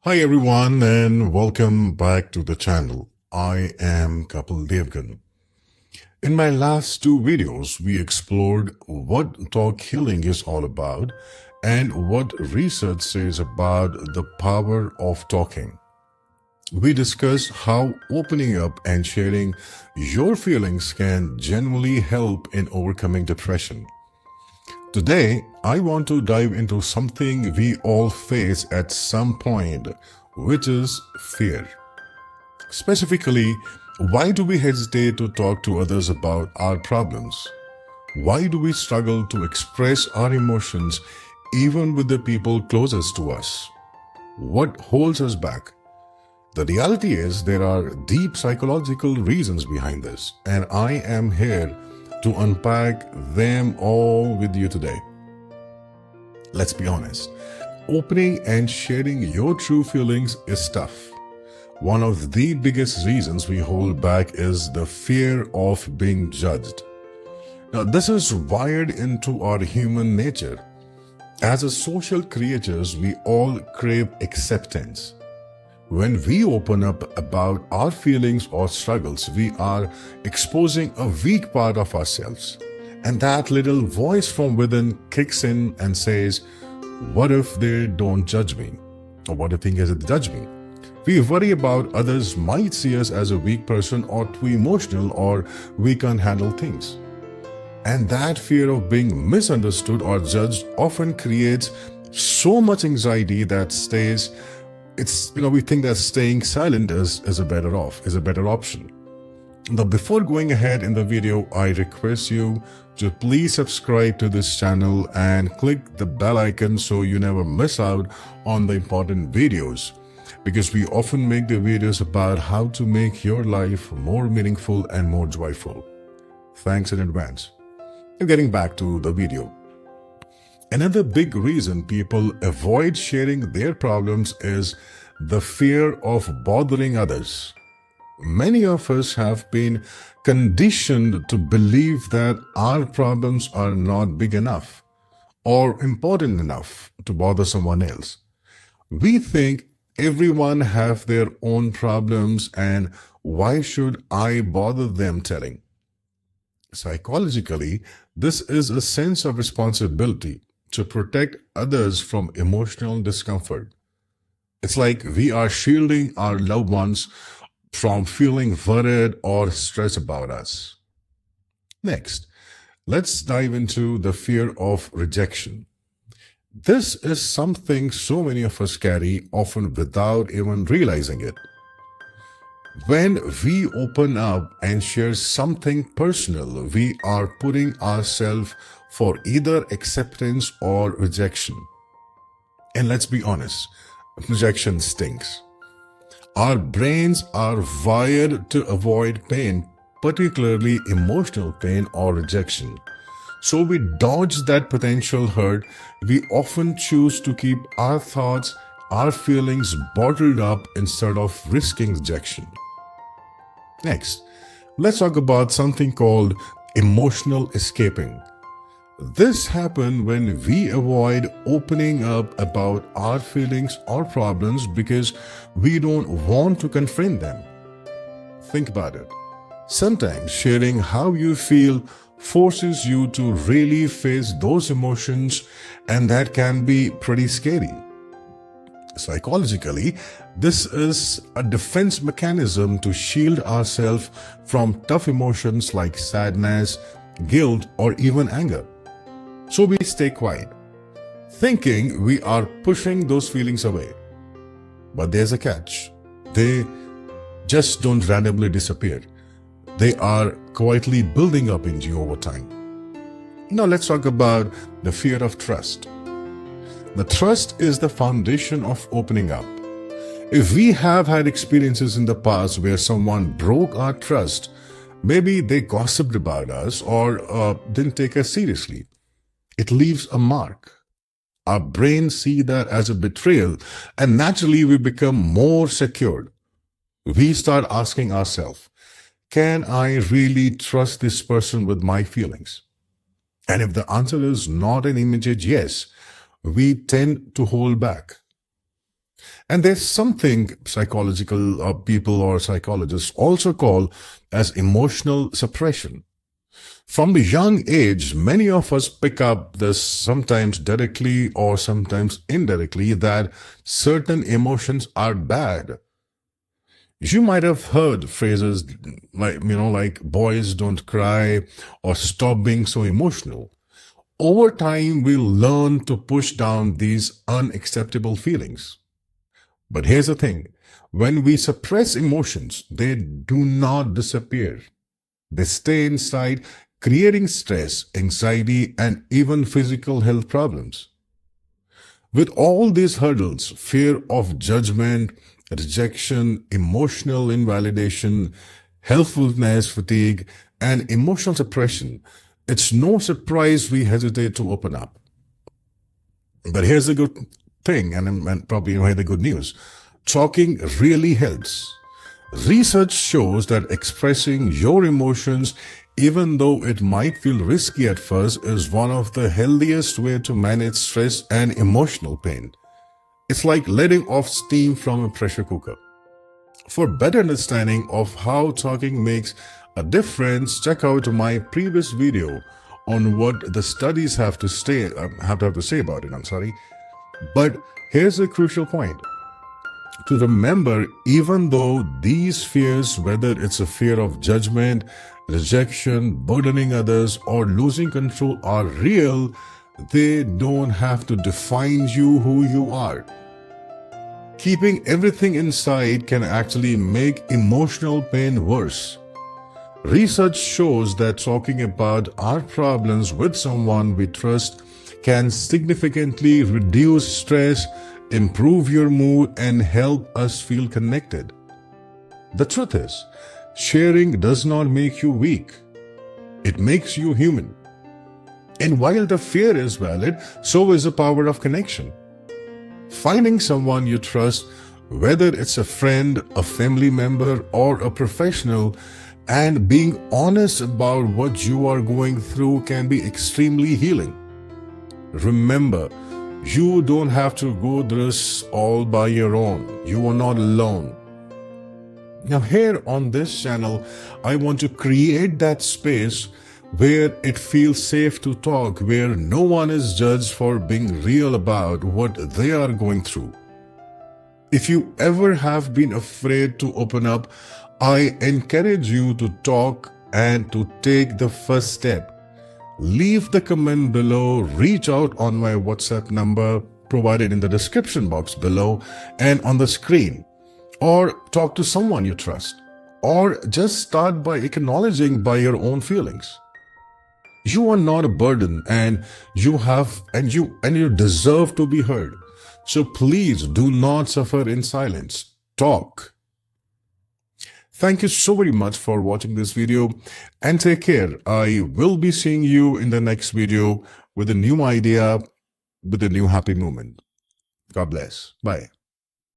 Hi everyone and welcome back to the channel. I am Kapil Devgan. In my last two videos, we explored what talk healing is all about and what research says about the power of talking. We discussed how opening up and sharing your feelings can genuinely help in overcoming depression. Today, I want to dive into something we all face at some point, which is fear. Specifically, why do we hesitate to talk to others about our problems? Why do we struggle to express our emotions even with the people closest to us? What holds us back? The reality is there are deep psychological reasons behind this, and I am here to unpack them all with you today. Let's be honest, opening and sharing your true feelings is tough. One of the biggest reasons we hold back is the fear of being judged. Now, this is wired into our human nature. As a social creatures, we all crave acceptance. When we open up about our feelings or struggles, we are exposing a weak part of ourselves. And that little voice from within kicks in and says, what if they don't judge me? Or what if they judge me? We worry about others might see us as a weak person or too emotional or we can't handle things. And that fear of being misunderstood or judged often creates so much anxiety that we think that staying silent is a better option. Now, before going ahead in the video, I request you to please subscribe to this channel and click the bell icon so you never miss out on the important videos, because we often make the videos about how to make your life more meaningful and more joyful. Thanks in advance. Now, getting back to the video. Another big reason people avoid sharing their problems is the fear of bothering others. Many of us have been conditioned to believe that our problems are not big enough or important enough to bother someone else. We think everyone have their own problems and why should I bother them telling? Psychologically, this is a sense of responsibility to protect others from emotional discomfort. It's like we are shielding our loved ones from feeling worried or stressed about us. Next, let's dive into the fear of rejection. This is something so many of us carry, often without even realizing it. When we open up and share something personal, we are putting ourselves for either acceptance or rejection. And let's be honest, rejection stinks. Our brains are wired to avoid pain, particularly emotional pain or rejection. So we dodge that potential hurt. We often choose to keep our thoughts, our feelings bottled up instead of risking rejection. Next, let's talk about something called emotional escaping. This happens when we avoid opening up about our feelings or problems because we don't want to confront them. Think about it. Sometimes sharing how you feel forces you to really face those emotions, and that can be pretty scary. Psychologically, this is a defense mechanism to shield ourselves from tough emotions like sadness, guilt, or even anger. So we stay quiet, thinking we are pushing those feelings away. But there's a catch. They just don't randomly disappear. They are quietly building up in you over time. Now let's talk about the fear of trust. The trust is the foundation of opening up. If we have had experiences in the past where someone broke our trust, maybe they gossiped about us or didn't take us seriously, it leaves a mark. Our brains see that as a betrayal, and naturally we become more secured. We start asking ourselves, can I really trust this person with my feelings? And if the answer is not an immediate yes, we tend to hold back. And there's something psychological people or psychologists also call as emotional suppression. From the young age, many of us pick up this sometimes directly or sometimes indirectly that certain emotions are bad. You might have heard phrases like boys don't cry or stop being so emotional. Over time, we learn to push down these unacceptable feelings. But here's the thing, when we suppress emotions, they do not disappear. They stay inside, creating stress, anxiety, and even physical health problems. With all these hurdles, fear of judgment, rejection, emotional invalidation, helpfulness fatigue, and emotional suppression, it's no surprise we hesitate to open up. But here's the good thing, and probably you hear the good news. Talking really helps. Research shows that expressing your emotions, even though it might feel risky at first, is one of the healthiest ways to manage stress and emotional pain. It's like letting off steam from a pressure cooker. For better understanding of how talking makes a difference, check out my previous video on what the studies have to say about it. But here's a crucial point. To remember, even though these fears, whether it's a fear of judgment, rejection, burdening others, or losing control, are real, they don't have to define you who you are. Keeping everything inside can actually make emotional pain worse. Research shows that talking about our problems with someone we trust can significantly reduce stress, improve your mood, and help us feel connected. The truth is, sharing does not make you weak. It makes you human. And while the fear is valid, so is the power of connection. Finding someone you trust, whether it's a friend, a family member, or a professional, and being honest about what you are going through can be extremely healing. Remember, you don't have to go through this all by your own. You are not alone. Now here on this channel, I want to create that space where it feels safe to talk, where no one is judged for being real about what they are going through. If you ever have been afraid to open up, I encourage you to talk and to take the first step. Leave the comment below, reach out on my WhatsApp number provided in the description box below and on the screen, or talk to someone you trust, or just start by acknowledging by your own feelings. You are not a burden, and you deserve to be heard. So please do not suffer in silence. Talk. Thank you so very much for watching this video and take care. I will be seeing you in the next video with a new idea, with a new happy moment. God bless. Bye.